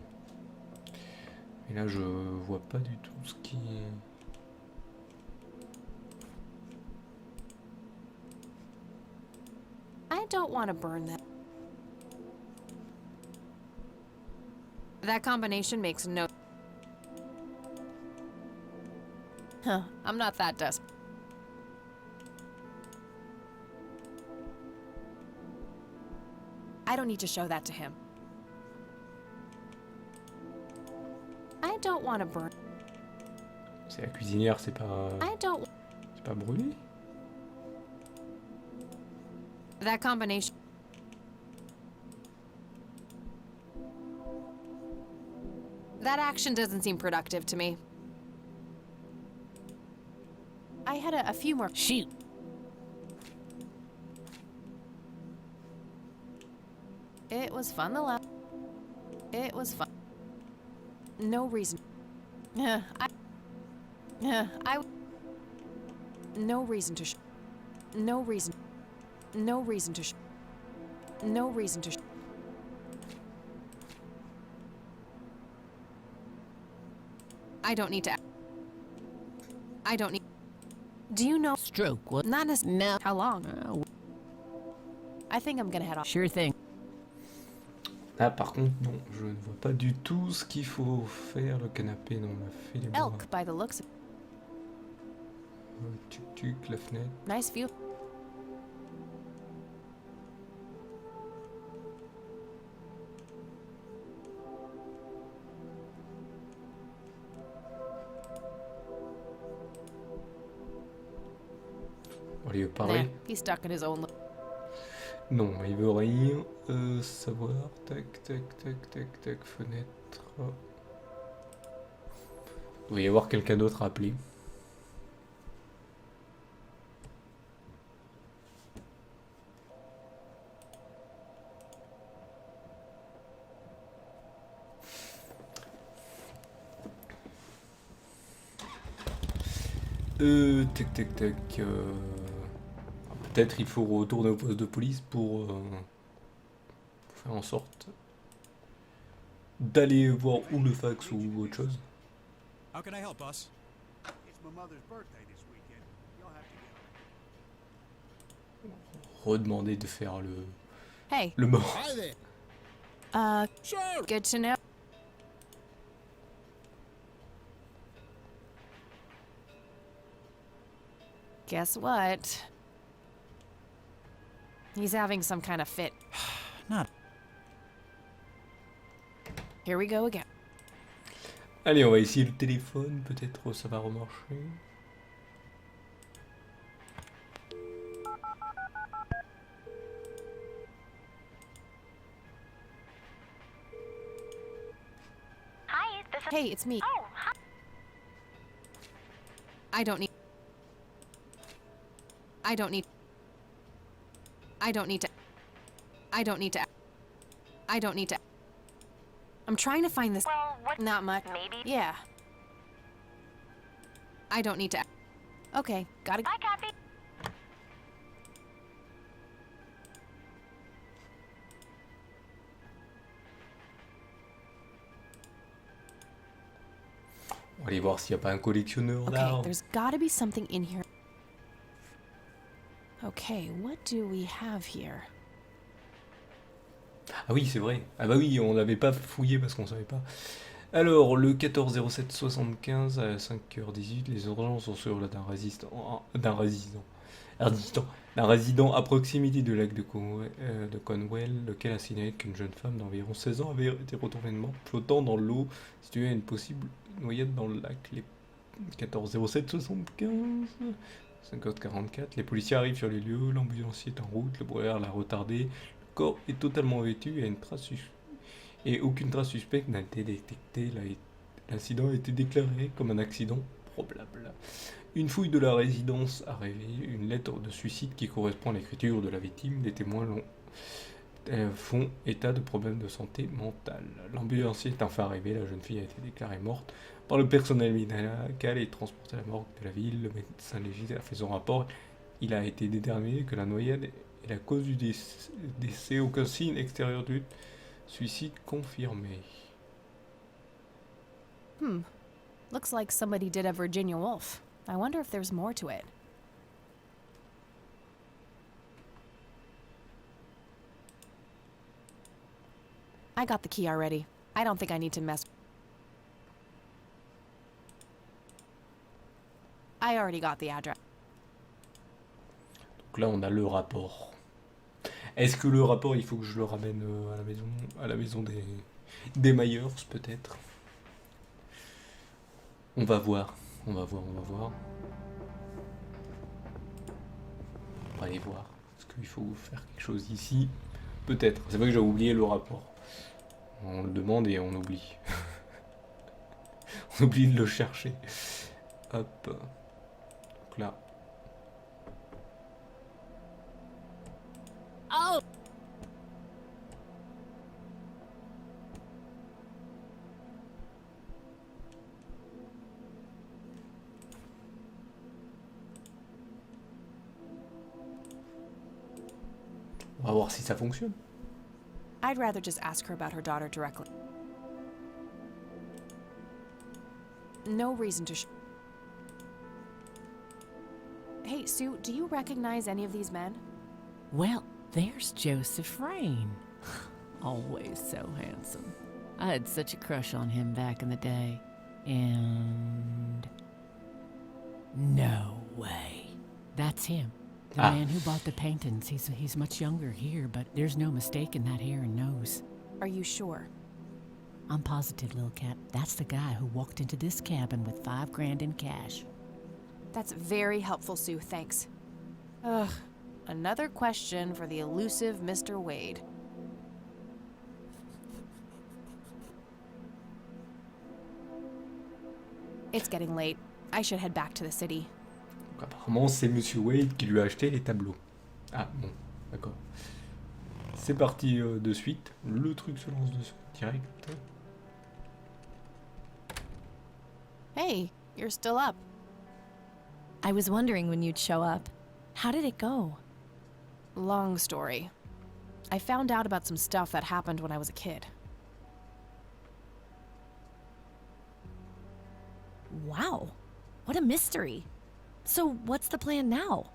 Et là, je vois pas du tout ce qui... I don't want to burn that. That combination makes no... Huh, I'm not that desperate. I don't need to show that to him. I don't want to burn... C'est la cuisinière, c'est pas... I don't... C'est pas brûlé? That combination... That action doesn't seem productive to me. I had a few more... Shoot. It was fun the last... It was fun. No reason. No reason to No reason. No reason to No reason to I don't need to... I don't need... Do you know... Stroke, what? Not necessarily... No. How long? I think I'm gonna head off. Sure thing. Ah, par contre, non, je ne vois pas du tout ce qu'il faut faire. Le canapé, non, on a fait les bois. Elk, by the looks of... Tuc-tuc, la fenêtre. Nice view. Allez, pareil. Nah, he's stuck in his own... Non, il veut rien savoir. Tac, tac, tac, tac, tac, fenêtre. Il doit y avoir quelqu'un d'autre à appeler. Tac, tac, tac. Peut-être il faut retourner au poste de police pour faire en sorte d'aller voir ou le fax ou autre chose. How can I help, boss? It's my mother's birthday this weekend. redemander de faire Hey. le mort. Hi there. Sure. Good to know. Guess what? He's having some kind of fit. Not. Here we go again. Allez, on va essayer le téléphone, peut-être ça va remarcher. Hi, this is... Hey, it's me. Oh, hi. I don't need to. I don't need to. I'm trying to find this. Well, what... Not much. Maybe... Yeah. I don't need to. Okay, gotta. Bye, Kathy. On va aller voir s'il n'y a pas un collectionneur Okay, d'art. there's gotta be something in here. Okay, what do we have here? Ah oui, c'est vrai. Ah bah oui, on l'avait pas fouillé parce qu'on savait pas. Alors, le 14-07-75 à 5h18, les urgences sont sur d'un résident à proximité du lac de Conwell, lequel a signalé qu'une jeune femme d'environ 16 ans avait été retrouvée morte flottant dans l'eau située à une possible noyade dans le lac. Les 14-07-75, 5h44, les policiers arrivent sur les lieux, l'ambulancier est en route, le brouillard l'a retardé, le corps est totalement vêtu et aucune trace suspecte n'a été détectée. L'incident a été déclaré comme un accident probable. Une fouille de la résidence a révélé une lettre de suicide qui correspond à l'écriture de la victime. Les témoins font état de problèmes de santé mentale. L'ambulancier est enfin arrivé, la jeune fille a été déclarée morte par le personnel médical et transportée à la morgue de la ville. Le médecin légiste a fait son rapport. Il a été déterminé que la noyade est la cause du décès. Aucun signe extérieur du suicide confirmé. Looks like somebody did a Virginia Woolf. I wonder if there's more to it. I got the key already. I don't think I need to mess. I already got the address. Donc là, on a le rapport. Est-ce que le rapport, il faut que je le ramène à la maison des Myers, peut-être? On va voir. On va voir. On va aller voir. Est-ce qu'il faut faire quelque chose ici? Peut-être. C'est vrai que j'ai oublié le rapport. On le demande et on oublie. On oublie de le chercher. Hop. Donc là. Oh! On va voir si ça fonctionne. I'd rather just ask her about her daughter directly. No reason to. Hey, Sue, do you recognize any of these men? Well, there's Joseph Rain. Always so handsome. I had such a crush on him back in the day. And... no way. That's him. The man who bought the paintings. He's much younger here, but there's no mistake in that hair and nose. Are you sure? I'm positive, Lil Cat. That's the guy who walked into this cabin with $5 grand in cash. That's very helpful, Sue. Thanks. Ugh. Another question for the elusive Mr. Wade. It's getting late. I should head back to the city. Donc apparemment, c'est Monsieur Wade qui lui a acheté les tableaux. Ah bon, d'accord. C'est parti de suite. Le truc se lance direct. Hey, you're still up. I was wondering when you'd show up. How did it go? Long story. I found out about some stuff that happened when I was a kid. Wow, what a mystery. So what's the plan now?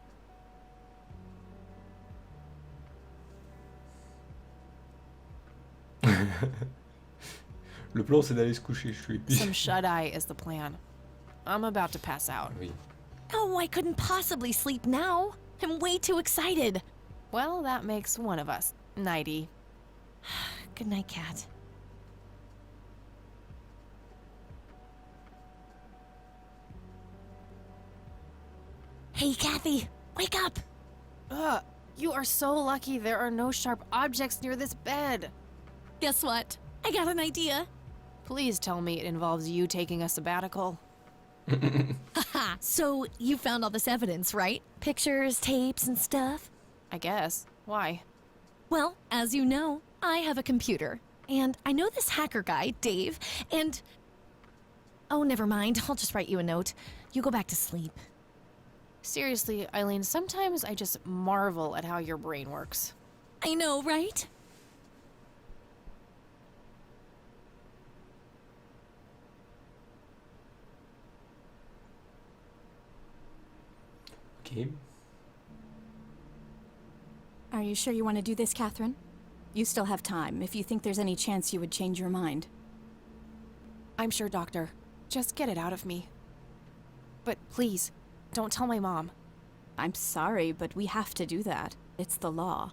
Le plan, c'est d'aller se coucher, je suis épuisé. Some shut-eye is the plan. I'm about to pass out. Oui. Oh, I couldn't possibly sleep now. I'm way too excited. Well, that makes one of us. Nighty. Good night, Kat. Hey, Kathy, wake up! Ugh, you are so lucky there are no sharp objects near this bed. Guess what? I got an idea. Please tell me it involves you taking a sabbatical. Haha, so you found all this evidence, right? Pictures, tapes, and stuff? I guess. Why? Well, as you know, I have a computer. And I know this hacker guy, Dave, and... Oh, never mind. I'll just write you a note. You go back to sleep. Seriously, Eileen, sometimes I just marvel at how your brain works. I know, right? Ok. Are you sure you want to do this, Catherine? You still have time, if you think there's any chance you would change your mind. I'm sure, Doctor. Just get it out of me. But please, don't tell my mom. I'm sorry, but we have to do that. It's the law.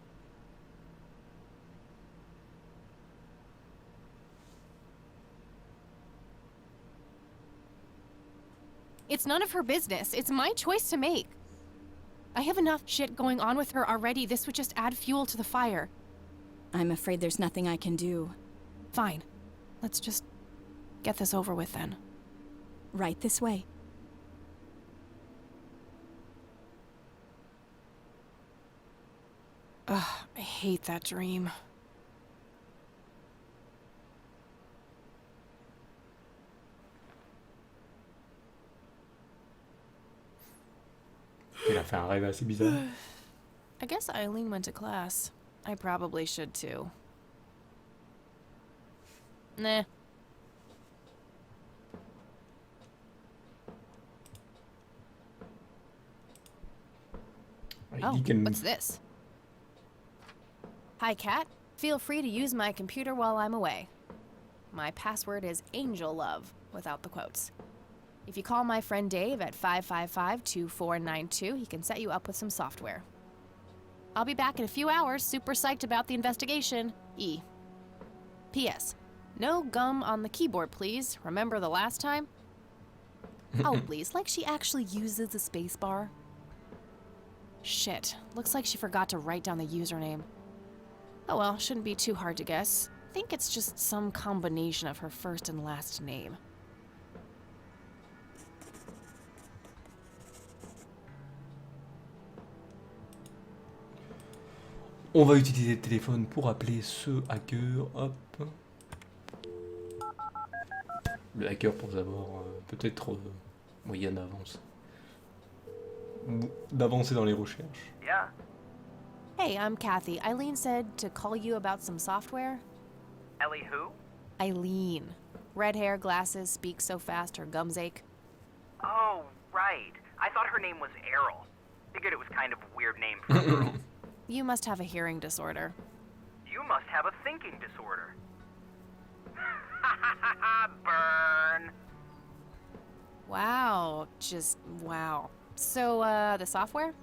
It's none of her business. It's my choice to make. I have enough shit going on with her already. This would just add fuel to the fire. I'm afraid there's nothing I can do. Fine. Let's just get this over with then. Right this way. Ugh, I hate that dream. Il a fait un rêve assez bizarre. I guess Eileen went to class. I probably should too. Nah. Oh, what's this? Hi, Kat. Feel free to use my computer while I'm away. My password is AngelLove, without the quotes. If you call my friend Dave at 555-2492, he can set you up with some software. I'll be back in a few hours, super psyched about the investigation. E. P.S. No gum on the keyboard, please. Remember the last time? Oh, please, like she actually uses the spacebar. Shit, looks like she forgot to write down the username. Oh well, shouldn't be too hard to guess. I think it's just some combination of her first and last name. On va utiliser le téléphone pour appeler ce hacker. Hop. Le hacker pour savoir peut-être moyen d'avance. D'avancer dans les recherches. Yeah. Hey, I'm Kathy. Eileen said to call you about some software. Ellie who? Eileen. Red hair, glasses, speaks so fast her gums ache. Oh, right. I thought her name was Errol. Figured it was kind of a weird name for a girl. You must have a hearing disorder. You must have a thinking disorder. Burn. Wow, just wow. So, the software?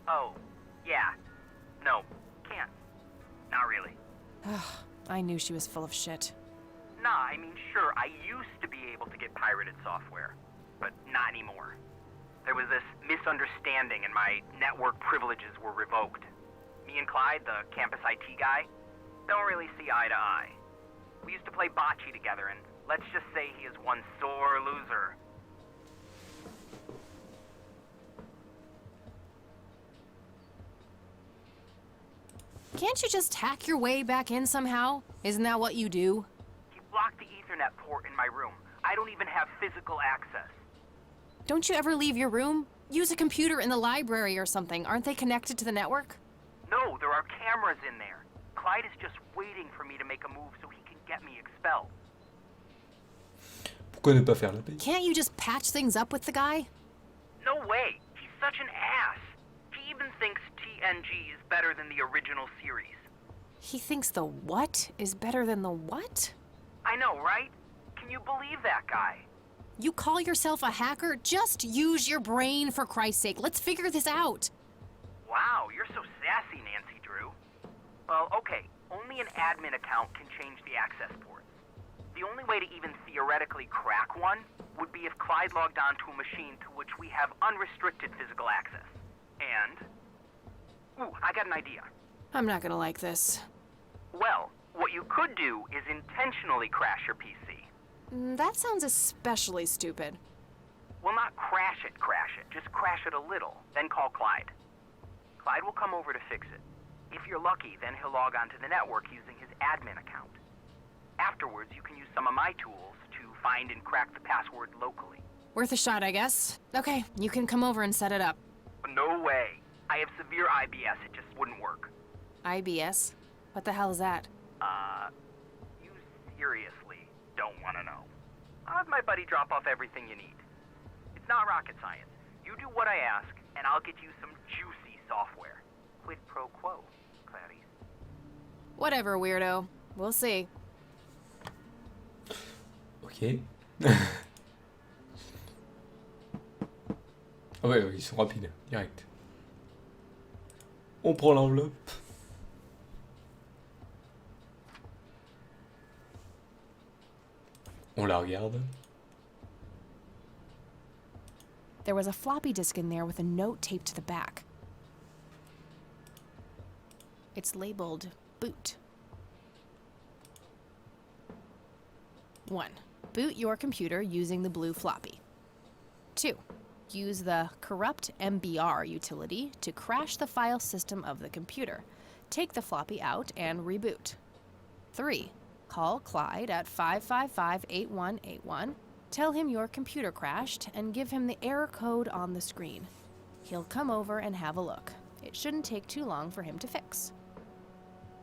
Oh, yeah. No, can't. Not really. I knew she was full of shit. Nah, I mean, sure, I used to be able to get pirated software, but not anymore. There was this misunderstanding and my network privileges were revoked. Me and Clyde, the campus IT guy, don't really see eye to eye. We used to play bocce together, and let's just say he is one sore loser. Can't you just hack your way back in somehow? Isn't that what you do? He blocked the Ethernet port in my room. I don't even have physical access. Don't you ever leave your room? Use a computer in the library or something. Aren't they connected to the network? No, there are cameras in there. Clyde is just waiting for me to make a move so he can get me expelled. Pourquoi ne pas faire la paix? Can't you just patch things up with the guy? No way. He's such an ass. He even thinks TNG is better than the original series. He thinks the what is better than the what? I know, right? Can you believe that guy? You call yourself a hacker? Just use your brain, for Christ's sake. Let's figure this out. Wow, you're so sassy, Nancy Drew. Well, okay, only an admin account can change the access ports. The only way to even theoretically crack one would be if Clyde logged onto a machine to which we have unrestricted physical access. And... ooh, I got an idea. I'm not gonna like this. Well, what you could do is intentionally crash your PC. That sounds especially stupid. Well, not crash it, just crash it a little, then call Clyde. Clyde will come over to fix it. If you're lucky, then he'll log onto the network using his admin account. Afterwards, you can use some of my tools to find and crack the password locally. Worth a shot, I guess. Okay, you can come over and set it up. No way. I have severe IBS, it just wouldn't work. IBS? What the hell is that? You seriously don't want to know. I'll have my buddy drop off everything you need. It's not rocket science. You do what I ask, and I'll get you some juicy software. Quid pro quo, Clarice. Whatever, weirdo. We'll see. Ok. Ah ouais, ils sont rapides, direct. On prend l'enveloppe. On la regarde. There was a floppy disk in there with a note taped to the back. It's labeled boot. 1. Boot your computer using the blue floppy. 2. Use the corrupt MBR utility to crash the file system of the computer. Take the floppy out and reboot. 3. Call Clyde at 555-8181. Tell him your computer crashed and give him the error code on the screen. He'll come over and have a look. It shouldn't take too long for him to fix.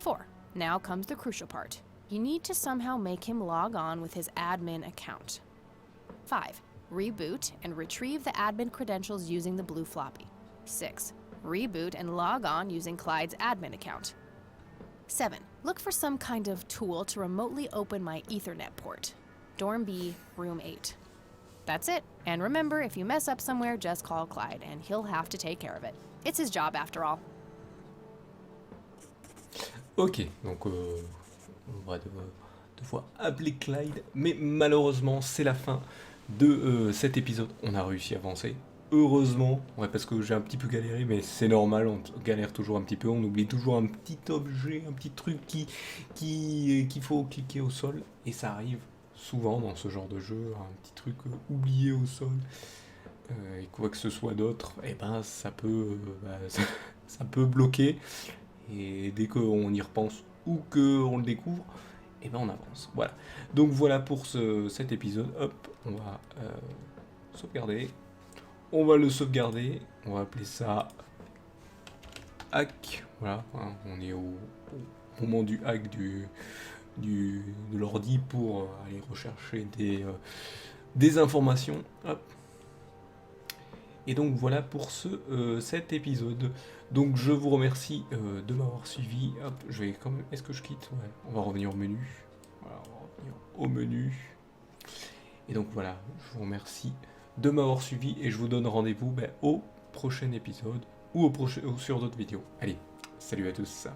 4. Now comes the crucial part. You need to somehow make him log on with his admin account. 5. Reboot and retrieve the admin credentials using the blue floppy. 6. Reboot and log on using Clyde's admin account. 7. Look for some kind of tool to remotely open my Ethernet port. Dorm B, room 8. That's it. And remember, if you mess up somewhere, just call Clyde, and he'll have to take care of it. It's his job after all. Ok, donc on va devoir appeler Clyde, mais malheureusement c'est la fin de cet épisode. On a réussi à avancer, heureusement, ouais, parce que j'ai un petit peu galéré, mais c'est normal, on galère toujours un petit peu, on oublie toujours un petit objet, un petit truc qu'il faut cliquer au sol, et ça arrive souvent dans ce genre de jeu, un petit truc oublié au sol, et quoi que ce soit d'autre, et ben ça peut bloquer. Et dès qu'on y repense ou qu'on le découvre, et ben on avance. Voilà. Donc voilà pour cet épisode. Hop, on va sauvegarder. On va le sauvegarder. On va appeler ça hack. Voilà. Hein, on est au moment du hack de l'ordi pour aller rechercher des informations. Hop. Et donc voilà pour cet épisode. Donc je vous remercie de m'avoir suivi. Hop, je vais quand même... Est-ce que je quitte? Ouais, on va revenir au menu. Voilà, on va revenir au menu. Et donc voilà, je vous remercie de m'avoir suivi et je vous donne rendez-vous au prochain épisode ou sur d'autres vidéos. Allez, salut à tous.